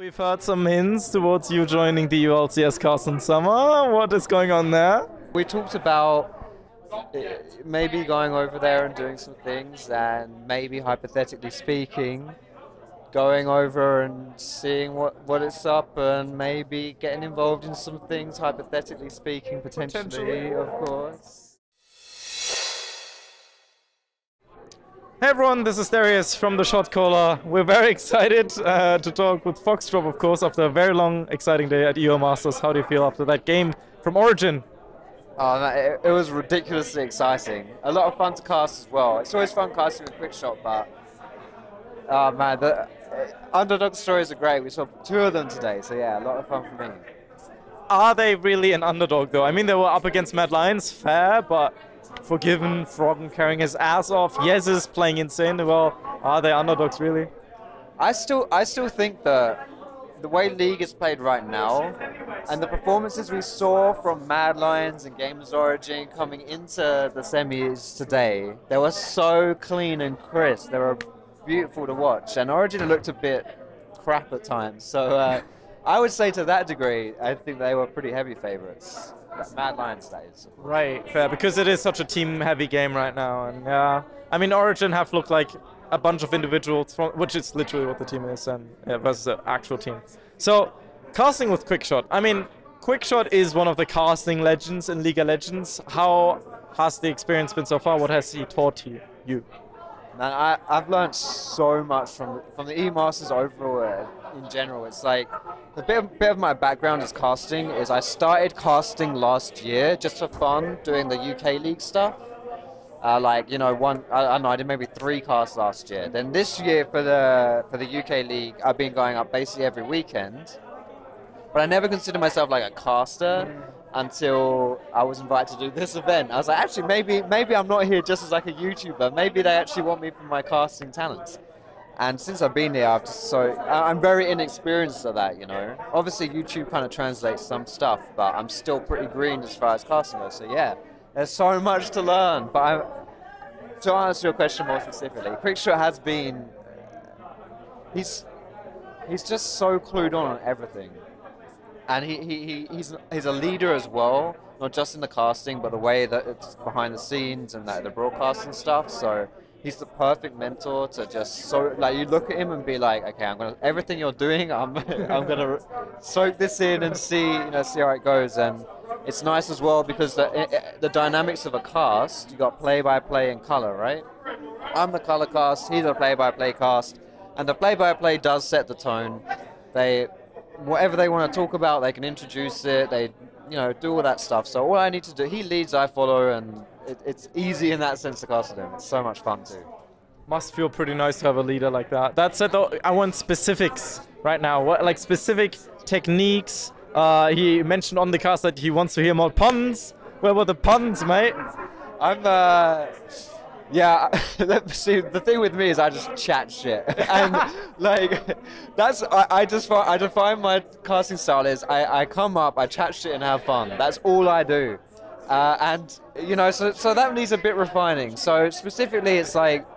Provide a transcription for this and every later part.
We've heard some hints towards you joining the ULCS cast in summer. What is going on there? We talked about maybe going over there and doing some things, and maybe hypothetically speaking, going over and seeing what it's up, and maybe getting involved in some things, hypothetically speaking, potentially. Of course. Hey everyone, this is Darius from the Shotcaller. We're very excited to talk with Foxdrop, of course, after a very long, exciting day at EO Masters. How do you feel after that game from Origin? Oh, it was ridiculously exciting. A lot of fun to cast as well. It's always fun casting with Quickshot, but oh man, the underdog stories are great. We saw 2 of them today, so yeah, a lot of fun for me. Are they really an underdog though? I mean, they were up against Mad Lions, fair, but Forgiven, Froggen carrying his ass off, Yes is playing insane well. Are they underdogs really? I still think that the way League is played right now, and the performances we saw from Mad Lions and Gamers Origin coming into the semis today, they were so clean and crisp. They were beautiful to watch, and Origin looked a bit crap at times. So I would say to that degree, I think they were pretty heavy favorites. Mad Lions, that is. Right, fair, because it is such a team-heavy game right now, and yeah, I mean, Origin have looked like a bunch of individuals, which is literally what the team is, and yeah, versus the actual team. So, casting with Quickshot. I mean, Quickshot is one of the casting legends in League of Legends. How has the experience been so far? What has he taught you? Man, I've learned so much from the E-Masters overall. In general, it's like a bit of my background as casting is I started casting last year just for fun, doing the UK League stuff. Like, you know, I don't know, I did maybe 3 casts last year. Then this year for the UK League, I've been going up basically every weekend. But I never considered myself like a caster until I was invited to do this event. I was like, actually, maybe I'm not here just as like a YouTuber. Maybe they actually want me for my casting talents. And since I've been here, I'm very inexperienced at that, you know. Obviously, YouTube kind of translates some stuff, but I'm still pretty green as far as casting goes. So yeah, there's so much to learn. But to answer your question more specifically, Quickshot has been, he's just so clued on everything, and he's a leader as well, not just in the casting, but the way that it's behind the scenes and the broadcasting stuff. So he's the perfect mentor to just like you look at him and be like, okay, everything you're doing, I'm gonna soak this in and see how it goes. And it's nice as well because the dynamics of a cast, you got play-by-play and color, right? I'm the color cast, he's a play-by-play cast, and the play-by-play does set the tone. Whatever they want to talk about, they can introduce it. They do all that stuff. So all I need to do, he leads, I follow, and it's easy in that sense to cast with him. It's so much fun too. Must feel pretty nice to have a leader like that. That said though, I want specifics right now. What, like specific techniques? He mentioned on the cast that he wants to hear more puns. Where were the puns, mate? Yeah, see, the thing with me is I just chat shit, and like I define my casting style is I come up, I chat shit and have fun. That's all I do, and so that needs a bit refining. So specifically, it's like,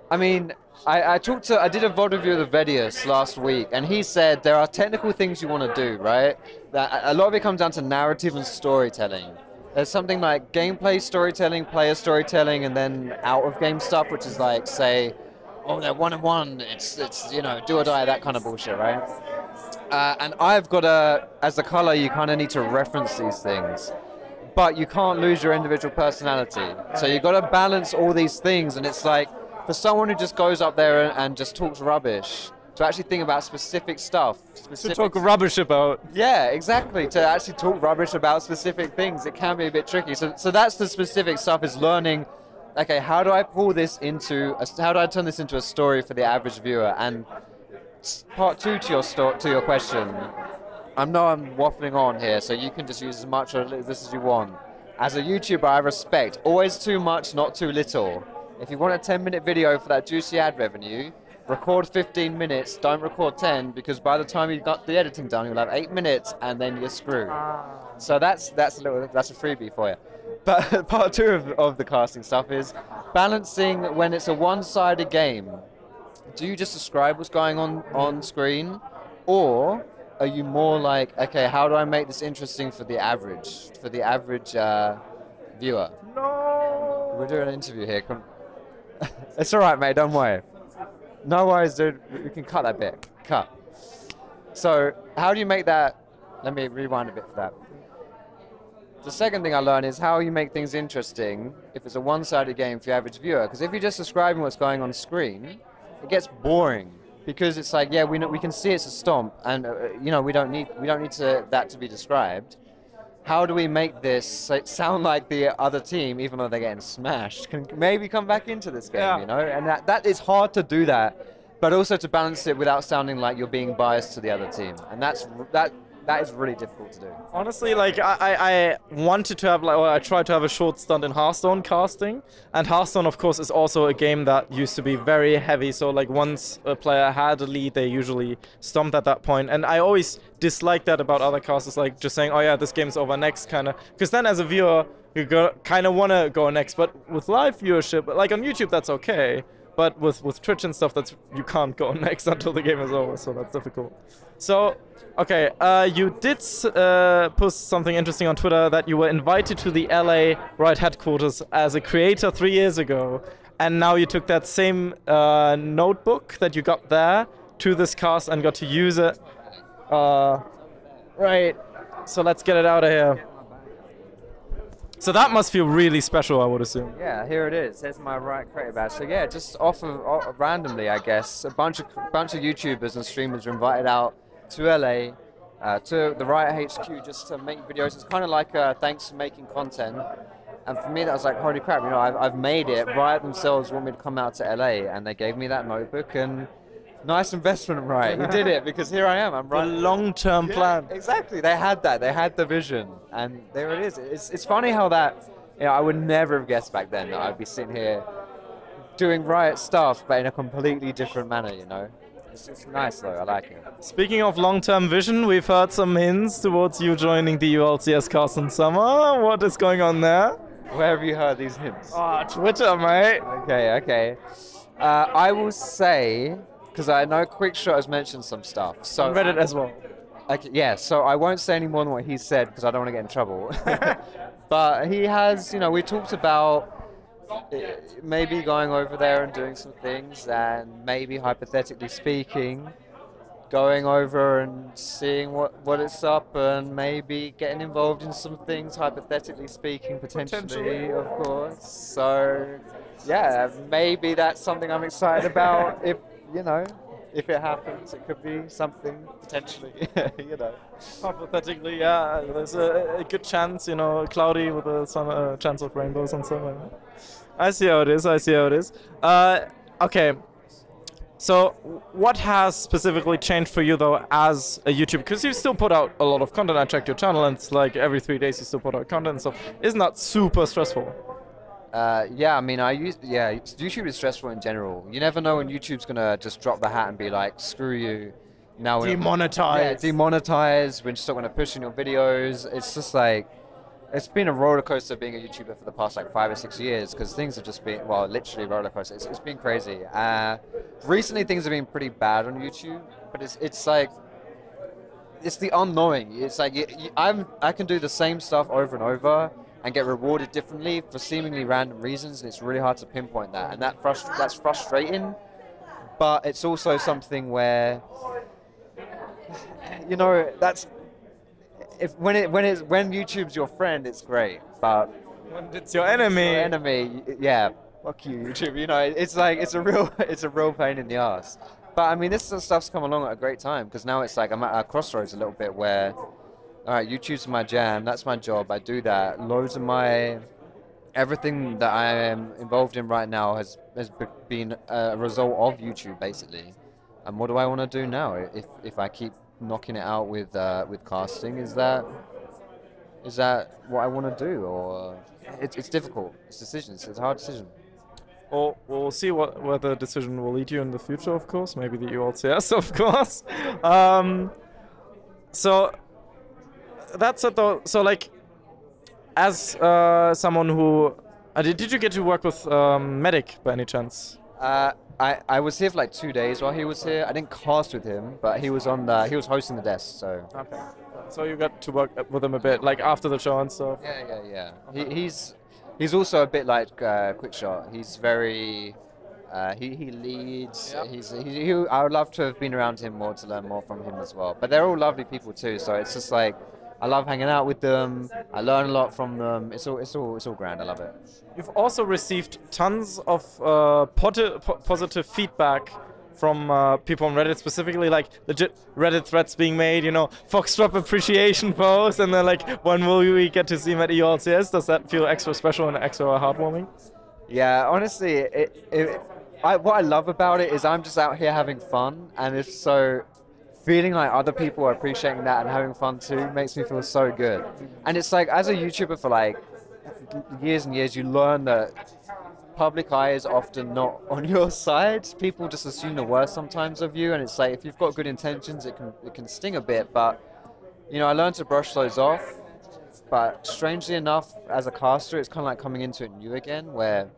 I mean, I did a VOD review of the Vedius last week, and he said there are technical things you want to do, right? That a lot of it comes down to narrative and storytelling. There's something like gameplay storytelling, player storytelling, and then out-of-game stuff, which is like, say, oh, they're 1-1, it's do or die, that kind of bullshit, right? And I've got as a color, you kind of need to reference these things, but you can't lose your individual personality. So you've got to balance all these things, and it's like, for someone who just goes up there and just talks rubbish, to actually think about specific stuff. To talk rubbish about. Yeah, exactly. To actually talk rubbish about specific things, it can be a bit tricky. So that's the specific stuff, is learning, okay, how do I pull this into, how do I turn this into a story for the average viewer? And part 2 to your question, I know I'm waffling on here, so you can just use as much of this as you want. As a YouTuber, I respect, always too much, not too little. If you want a 10-minute video for that juicy ad revenue, record 15 minutes, don't record 10, because by the time you've got the editing done, you'll have 8 minutes, and then you're screwed. So that's a freebie for you. But part 2 of the casting stuff is balancing when it's a one-sided game. Do you just describe what's going on screen, Or are you more like, okay, how do I make this interesting for the average viewer? No. We're doing an interview here. It's all right, mate. Don't worry. No worries, dude. We can cut that bit. Cut. So, how do you make that? Let me rewind a bit for that. The second thing I learned is how you make things interesting if it's a one-sided game for the average viewer. Because if you're just describing what's going on screen, it gets boring. Because it's like, yeah, we can see it's a stomp, and you know we don't need that to be described. How do we make this sound like the other team, even though they're getting smashed, can maybe come back into this game, you know? And that is hard to do that, but also to balance it without sounding like you're being biased to the other team. And that is really difficult to do. Honestly, like I wanted to have I tried to have a short stunt in Hearthstone casting, and Hearthstone of course is also a game that used to be very heavy, so like once a player had a lead they usually stomped at that point, and I always disliked that about other casters, like just saying, oh yeah, this game's over next, kind of, because then as a viewer you kind of want to go next. But with live viewership, like on YouTube, that's okay, but with Twitch and stuff, you can't go next until the game is over, so that's difficult. So, okay, you did post something interesting on Twitter, that you were invited to the LA Riot headquarters as a creator 3 years ago, and now you took that same notebook that you got there to this cast and got to use it. Right, so let's get it out of here. So that must feel really special, I would assume. Yeah, here it is. There's my Riot Creator badge. So yeah, just off randomly, I guess, a bunch of YouTubers and streamers were invited out to LA, to the Riot HQ, just to make videos. It's kind of like thanks for making content. And for me, that was like, holy crap, you know, I've made it. Riot themselves want me to come out to LA, and they gave me that notebook, and nice investment, Riot. You did it, because here I am. I'm right. The long-term plan. Exactly. They had that. They had the vision, and there it is. It's funny how that, you know, I would never have guessed back then that I'd be sitting here doing Riot stuff, but in a completely different manner, you know. It's nice though, I like it. Speaking of long-term vision, we've heard some hints towards you joining the ULCS cast in summer. What is going on there? Where have you heard these hints? Oh, Twitter, mate. Okay. I will say, because I know Quickshot has mentioned some stuff. So on Reddit as well. Okay, yeah, so I won't say any more than what he said, because I don't want to get in trouble. But he has, you know, we talked about maybe going over there and doing some things, and maybe hypothetically speaking going over and seeing what it's up, and maybe getting involved in some things, hypothetically speaking, potentially. Of course. So yeah, maybe that's something I'm excited about. If you know, if it happens, it could be something potentially. You know, hypothetically, yeah, there's a good chance, you know, cloudy with a chance of rainbows and so on. I see how it is. Okay, so what has specifically changed for you though as a YouTuber? Because you still put out a lot of content. I checked your channel, and it's like every 3 days you still put out content and stuff. Isn't that super stressful? Yeah, I mean, YouTube is stressful in general. You never know when YouTube's gonna just drop the hat and be like, screw you. Now demonetize. Demonetize. We're just not gonna push in your videos. It's just like, it's been a roller coaster being a YouTuber for the past like 5 or 6 years, because things have just been, well, literally roller coaster. It's been crazy. Recently things have been pretty bad on YouTube, but it's like, it's the unknowing. It's like I can do the same stuff over and over and get rewarded differently for seemingly random reasons, and it's really hard to pinpoint that, and that's frustrating. But it's also something where, you know, that's when YouTube's your friend, it's great, but when it's your enemy, yeah, fuck you, YouTube. You know, it's like it's a real pain in the ass. But I mean, this sort of stuff's come along at a great time, because now it's like I'm at a crossroads a little bit where, all right, YouTube's my jam, that's my job, I do that. Loads of everything that I am involved in right now has been a result of YouTube, basically. And what do I want to do now? If I keep knocking it out with casting, is that what I want to do? Or it's difficult. It's decisions. It's a hard decision. Well, we'll see where the decision will lead you in the future, of course. Maybe the ULCS, of course. So that's it, though. So, like, as someone who did you get to work with Medic by any chance? I was here for like 2 days while he was here. I didn't cast with him, but he was on he was hosting the desk, so. Okay. So you got to work with him a bit, like after the show and stuff. Yeah. He's also a bit like Quickshot. He's very he leads. Yep. I would love to have been around him more to learn more from him as well. But they're all lovely people too. So it's just like I love hanging out with them. I learn a lot from them. It's all grand. I love it. You've also received tons of positive feedback from people on Reddit, specifically like legit Reddit threads being made, you know, Foxdrop appreciation posts, and then like when will we get to see him at EULCS? Does that feel extra special and extra heartwarming? Yeah, honestly, what I love about it is I'm just out here having fun, and it's so feeling like other people are appreciating that and having fun too makes me feel so good. And it's like, as a YouTuber for like years and years, you learn that public eye is often not on your side. People just assume the worst sometimes of you, and it's like if you've got good intentions, it can sting a bit. But you know, I learned to brush those off. But strangely enough, as a caster, it's kind of like coming into it new again, where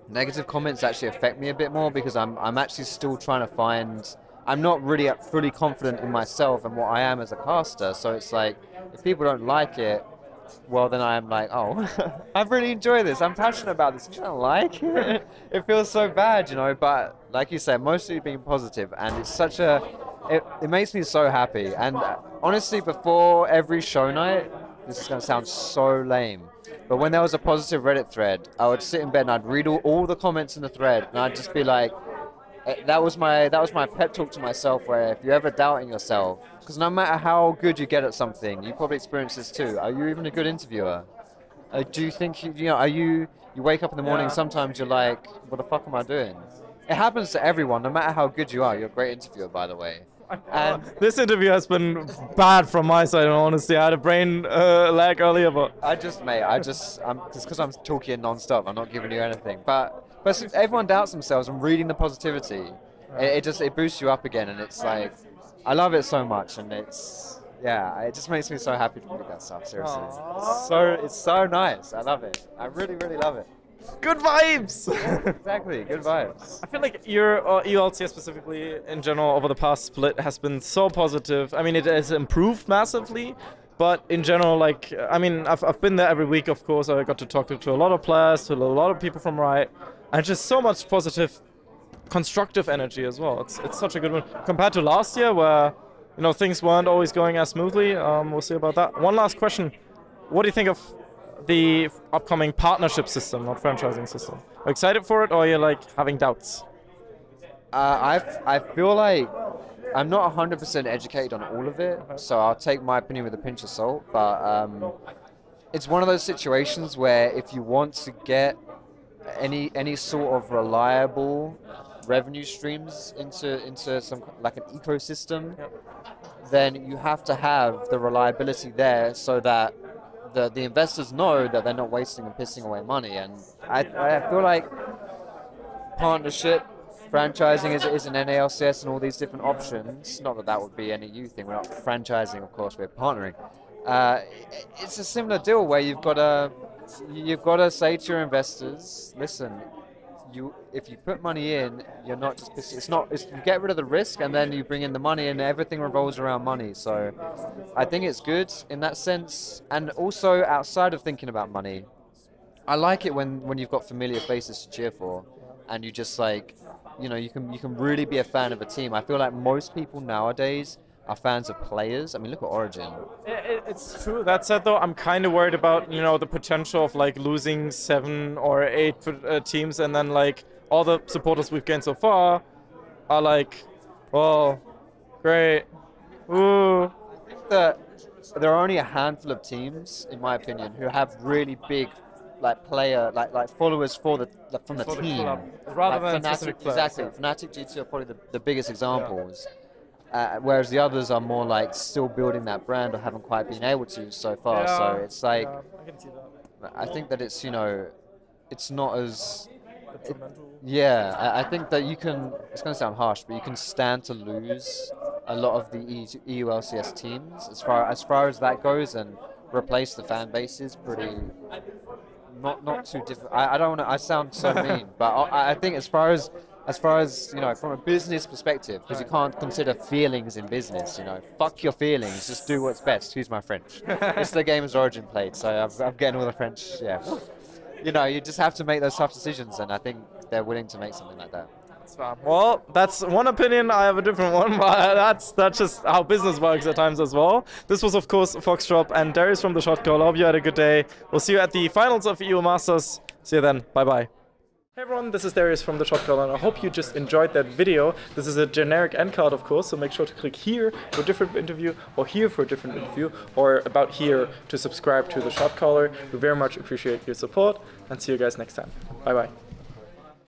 negative comments actually affect me a bit more because I'm actually still trying to find. I'm not really fully confident in myself and what I am as a caster. So it's like if people don't like it, well, then I'm like, oh, I really enjoy this. I'm passionate about this. You don't like it? It feels so bad, you know. But like you said, mostly being positive, and it's such a. It makes me so happy. And honestly, before every show night, this is going to sound so lame, but when there was a positive Reddit thread, I would sit in bed and I'd read all the comments in the thread, and I'd just be like, that was my pep talk to myself. Where if you're ever doubting yourself, because no matter how good you get at something, you probably experience this too. Are you even a good interviewer? Do you think you know? Are you wake up in the morning? Sometimes you're like, what the fuck am I doing? It happens to everyone, no matter how good you are. You're a great interviewer, by the way. And this interview has been bad from my side, honestly. I had a brain lag earlier, but just because I'm talking non-stop, I'm not giving you anything. But everyone doubts themselves, and reading the positivity, it boosts you up again, and it's like, I love it so much, and it just makes me so happy to read that stuff. Seriously, it's so nice. I love it. I really, really love it. Good vibes! Exactly, good vibes. I feel like your EULCS specifically in general over the past split has been so positive. I mean, it has improved massively, but in general, like, I mean, I've been there every week, of course. I got to talk to a lot of players, to a lot of people from Riot, and just so much positive, constructive energy as well. It's such a good one compared to last year where, you know, things weren't always going as smoothly. We'll see about that. One last question. What do you think of the upcoming partnership system, not franchising system? Are you excited for it, or are you like having doubts? I feel like I'm not 100% educated on all of it, so I'll take my opinion with a pinch of salt. But it's one of those situations where if you want to get any sort of reliable revenue streams into some like an ecosystem, then you have to have the reliability there so that the investors know that they're not wasting and pissing away money. And I feel like partnership, franchising is an NALCS and all these different options. Not that that would be any new thing. We're not franchising, of course. We're partnering. It's a similar deal where you've got to say to your investors, listen, if you put money in, you're not just pissing. You get rid of the risk and then you bring in the money, and everything revolves around money. So I think it's good in that sense. And also outside of thinking about money, I like it when you've got familiar faces to cheer for, and you just like, you know, you can really be a fan of a team. I feel like most people nowadays are fans of players. I mean, look at Origin. It's true. That said, though, I'm kind of worried about, you know, the potential of like losing 7 or 8 teams, and then like all the supporters we've gained so far are like, oh, great, ooh. I think that there are only a handful of teams, in my opinion, who have really big like followers from the team, rather like than specific players. Exactly. Fnatic, G2 are probably the biggest examples. Whereas the others are more like still building that brand or haven't quite been able to so far. So it's like, I can see that. I think that it's, you know, it's not as... Detrimental. I think that you can, it's going to sound harsh, but you can stand to lose a lot of the EULCS teams as far as that goes, and replace the fan bases pretty... Not too different. I don't want to. I sound so mean, but I think as far as as far as, you know, from a business perspective, because you can't consider feelings in business, you know. Fuck your feelings, just do what's best. Excuse my French. It's the game as Origin played, so I'm getting all the French, yeah. You know, you just have to make those tough decisions, and I think they're willing to make something like that. Well, that's one opinion. I have a different one, but that's just how business works at times as well. This was, of course, Foxdrop and Darius from the Shotcaller. Hope you had a good day. We'll see you at the finals of EU Masters. See you then. Bye-bye. Hey everyone, this is Darius from the Shotcaller, and I hope you just enjoyed that video. This is a generic end card, of course, so make sure to click here for a different interview, or here for a different interview, or about here to subscribe to the Shotcaller. We very much appreciate your support, and see you guys next time. Bye-bye.